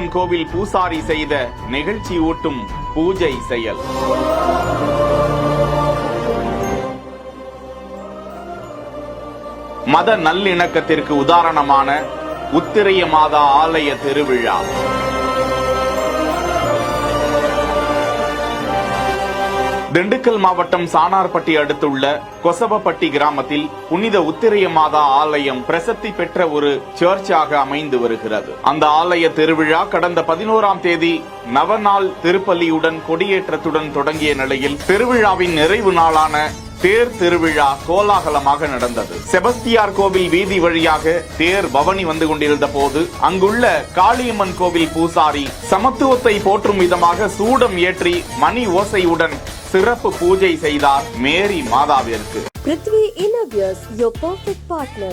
காளியம்மன் கோவில் பூசாரி செய்த நெகிழ்ச்சி ஊட்டும் பூஜை செயல். மத நல்லிணக்கத்திற்கு உதாரணமான உத்திரைய மாதா ஆலய திருவிழா. திண்டுக்கல் மாவட்டம் சானார்பட்டி அடுத்துள்ள கொசவப்பட்டி கிராமத்தில் புனித உத்திரைய மாதா ஆலயம் பிரசித்தி பெற்ற ஒரு சர்ச்சாக அமைந்து வருகிறது. அந்த ஆலய திருவிழா கடந்த 11ஆம் தேதி நவநாள் திருப்பலியுடன் கொடியேற்றத்துடன் தொடங்கிய நிலையில் திருவிழாவின் நிறைவு நாளான தேர் திருவிழா கோலாகலமாக நடந்தது. செபஸ்தியார் கோவில் வீதி வழியாக தேர் பவனி வந்து கொண்டிருந்த போது அங்குள்ள காளியம்மன் கோவில் பூசாரி சமத்துவத்தை போற்றும் விதமாக சூடம் ஏற்றி மணி ஓசையுடன் சிறப்பு பூஜை செய்தார் மேரி மாதாவிற்கு. Prithvi Innovias, your perfect partner.